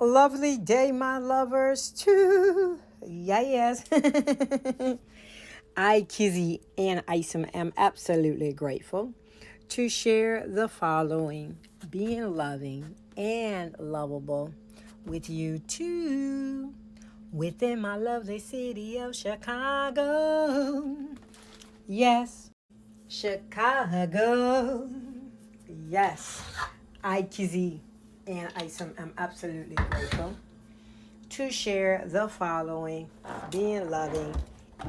Lovely day, my lovers, too. Yes. I, Kizzy, and Isom am absolutely grateful to share the following being loving and lovable with you, too, within my lovely city of Chicago. Yes, Chicago. Yes, I, Kizzy, and Isom am absolutely grateful to share the following being loving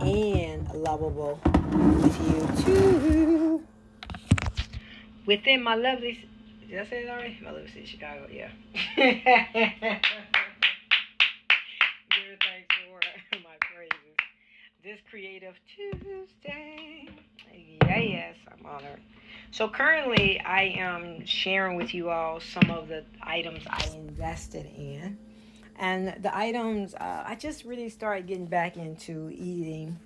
and lovable with you too. Within my lovely, did I say it already? My lovely city, Chicago, yeah. Give thanks for my praises. This creative Tuesday. Yes, I'm honored. So currently I am sharing with you all some of the items I invested in. And the items, I just really started getting back into eating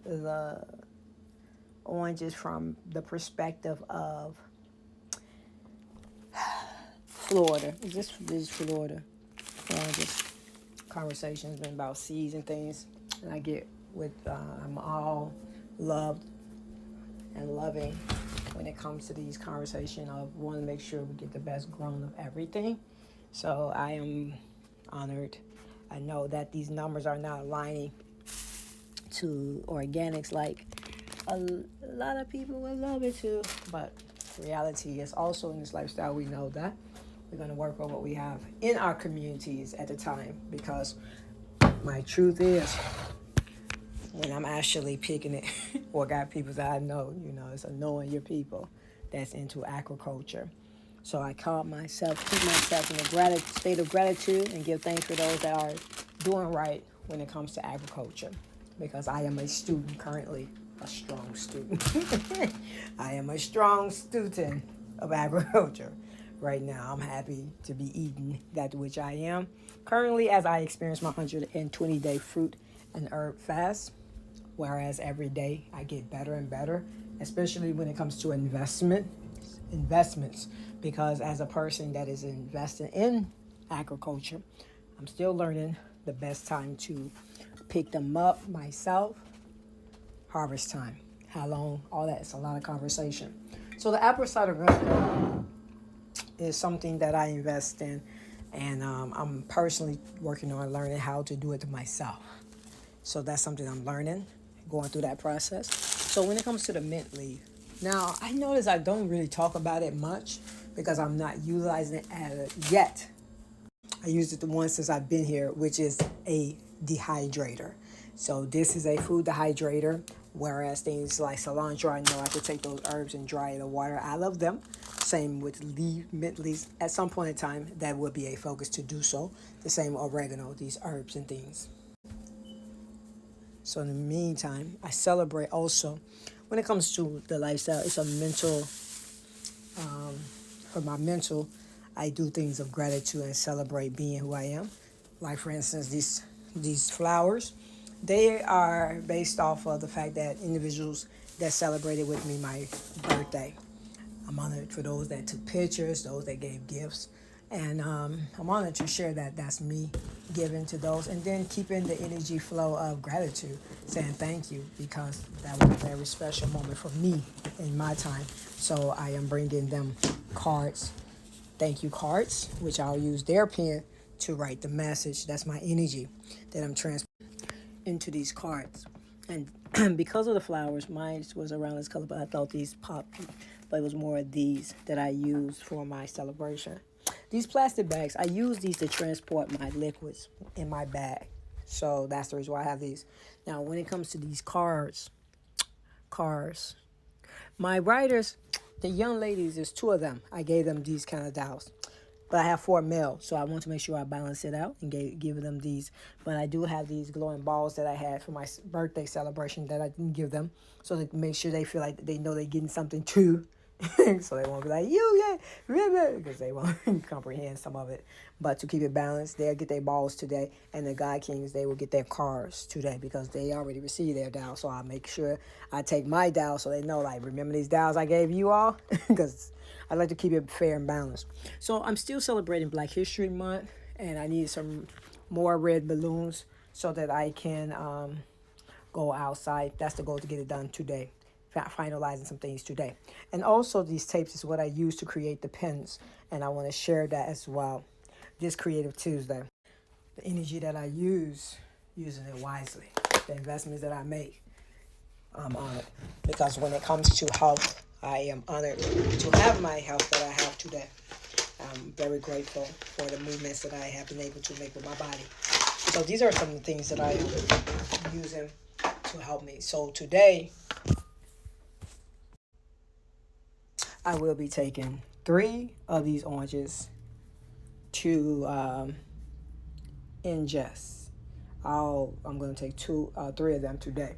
the oranges from the perspective of Florida. This is Florida. Just conversations been about seeds and things, and I get with I'm all loved and loving when it comes to these conversations of wanting to make sure we get the best grown of everything. So I am honored. I know that these numbers are not aligning to organics like a lot of people would love it to, but reality is also in this lifestyle. We know that we're going to work on what we have in our communities at the time, because my truth is when I'm actually picking it or got people that I know, it's knowing your people that's into agriculture. So I call myself, keep myself in a state of gratitude and give thanks for those that are doing right when it comes to agriculture, because I am a student currently, a strong student. I am a strong student of agriculture. Right now, I'm happy to be eating that which I am. Currently, as I experience my 120-day fruit and herb fast, whereas every day I get better and better, especially when it comes to investments, because as a person that is investing in agriculture, I'm still learning the best time to pick them up myself, harvest time, how long, all that. It's a lot of conversation. So the apple cider vinegar is something that I invest in, and I'm personally working on learning how to do it myself. So that's something I'm learning, going through that process. So when it comes to the mint leaf, now I notice I don't really talk about it much because I'm not utilizing it yet. I used it the one since I've been here, which is a dehydrator. So this is a food dehydrator, whereas things like cilantro, I know I could take those herbs and dry the water. I love them. Same with mint leaves. At some point in time, that would be a focus to do so. The same oregano, these herbs and things. So in the meantime, I celebrate also. When it comes to the lifestyle, it's a mental, for my mental, I do things of gratitude and celebrate being who I am. Like for instance, these flowers, they are based off of the fact that individuals that celebrated with me my birthday. I'm honored for those that took pictures, those that gave gifts. And I'm honored to share that that's me giving to those, and then keeping the energy flow of gratitude, saying thank you, because that was a very special moment for me in my time. So I am bringing them cards, thank you cards, which I'll use their pen to write the message. That's my energy that I'm transferring into these cards. And because of the flowers, mine was around this color, but I thought these popped. But it was more of these that I used for my celebration. These plastic bags, I use these to transport my liquids in my bag. So that's the reason why I have these. Now, when it comes to these cars, my writers, the young ladies, there's two of them. I gave them these kind of dolls. But I have 4 male, so I want to make sure I balance it out and give them these. But I do have these glowing balls that I had for my birthday celebration that I didn't give them, so to make sure they feel like they know they're getting something too. So they won't be like, you, yeah, because they won't comprehend some of it. But to keep it balanced, they'll get their balls today, and the God Kings, they will get their cars today because they already received their doll. So I'll make sure I take my doll so they know, like, remember these dolls I gave you all? Because I like to keep it fair and balanced. So I'm still celebrating Black History Month, and I need some more red balloons so that I can go outside. That's the goal, to get it done today. Finalizing some things today. And also these tapes is what I use to create the pins, and I want to share that as well this Creative Tuesday. The energy that I use, using it wisely. The investments that I make, I'm honored. Because when it comes to health, I am honored to have my health that I have today. I'm very grateful for the movements that I have been able to make with my body. So these are some of the things that I am using to help me. So today, I will be taking 3 of these oranges to ingest. I'm going to take 3 of them today.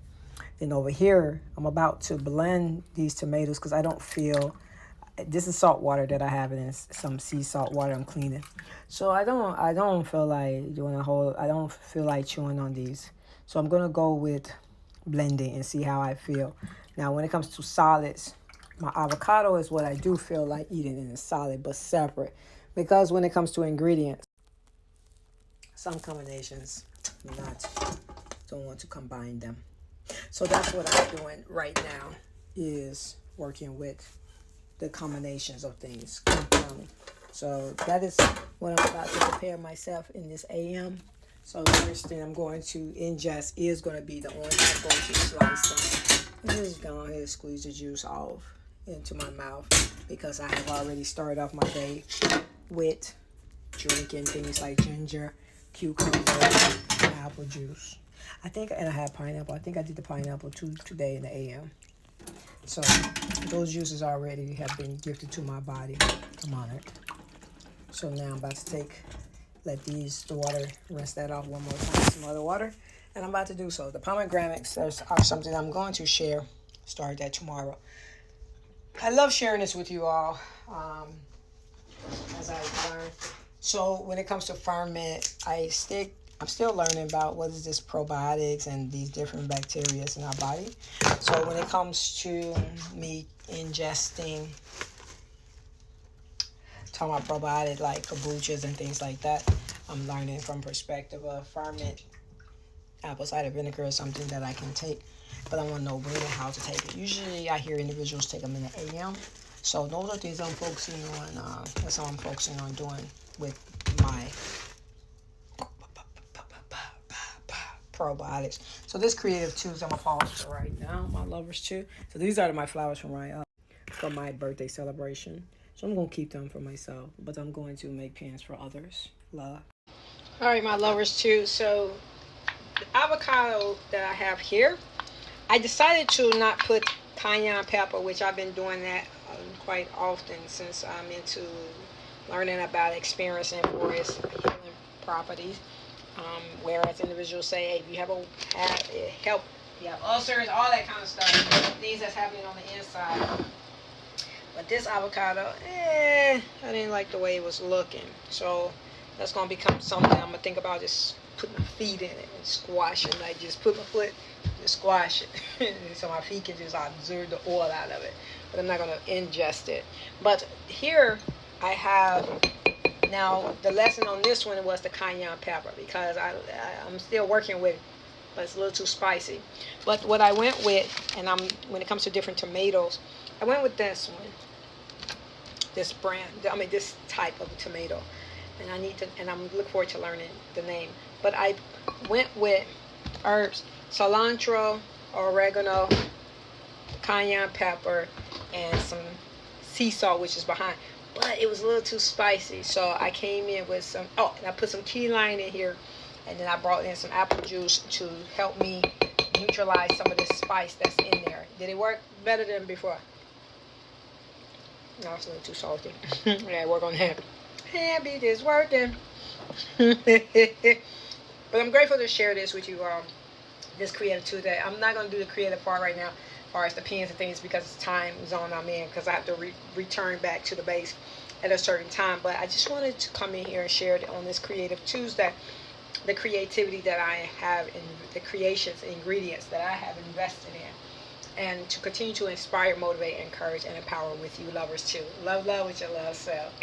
Then over here, I'm about to blend these tomatoes because I don't feel, this is salt water that I have, and it's some sea salt water I'm cleaning. So I don't feel like doing I don't feel like chewing on these. So I'm gonna go with blending and see how I feel. Now when it comes to solids, my avocado is what I do feel like eating in a solid, but separate. Because when it comes to ingredients, some combinations, don't want to combine them. So that's what I'm doing right now, is working with the combinations of things, compounding. So that is what I'm about to prepare myself in this AM. So the first thing I'm going to ingest is going to be the orange. I'm going to slice them. And just go ahead and squeeze the juice off into my mouth, because I have already started off my day with drinking things like ginger, cucumber, and apple juice. And I had pineapple. I think I did the pineapple today in the AM. So those juices already have been gifted to my body. I'm honored. So now I'm about to let the water, rinse that off one more time, some other water. And I'm about to do so. The pomegranates are something I'm going to share. Start that tomorrow. I love sharing this with you all as I learn. So when it comes to ferment, I'm still learning about what is this probiotics and these different bacteria in our body. So when it comes to me ingesting, talking about probiotics like kombuchas and things like that, I'm learning from perspective of ferment. Apple cider vinegar is something that I can take, but I want to know when and how to take it. Usually I hear individuals take them in the AM. So those are things I'm focusing on. That's all I'm focusing on doing with my probiotics. So this Creative Tuesday, I'm gonna pause right now. My lovers too. So these are my flowers from my birthday celebration. So I'm gonna keep them for myself, but I'm going to make pins for others. Love. All right, my lovers too. So the avocado that I have here, I decided to not put cayenne pepper, which I've been doing that quite often since I'm into learning about experiencing for its healing properties. Whereas individuals say, hey, if you have you have ulcers, all that kind of stuff, things that's happening on the inside. But this avocado, I didn't like the way it was looking. So that's going to become something I'm going to think about, just put my feet in it and squash it. Like just put my foot, just squash it. So my feet can just absorb the oil out of it. But I'm not going to ingest it. But here I have, now the lesson on this one was the cayenne pepper, because I'm still working with it, but it's a little too spicy. But what I went with, and when it comes to different tomatoes, I went with this one, this type of tomato, and I'm looking forward to learning the name. But I went with herbs, cilantro, oregano, cayenne pepper, and some sea salt, which is behind. But it was a little too spicy, so I came in with some, and I put some key lime in here, and then I brought in some apple juice to help me neutralize some of this spice that's in there. Did it work better than before? No, it's a little too salty. Yeah, work on that. Habit is working. But I'm grateful to share this with you all, this Creative Tuesday. I'm not going to do the creative part right now, as far as the pins and things, because it's time zone I'm in, because I have to return back to the base at a certain time. But I just wanted to come in here and share it on this Creative Tuesday, the creativity that I have in the creations, ingredients that I have invested in, and to continue to inspire, motivate, encourage, and empower with you lovers too. Love with your love self.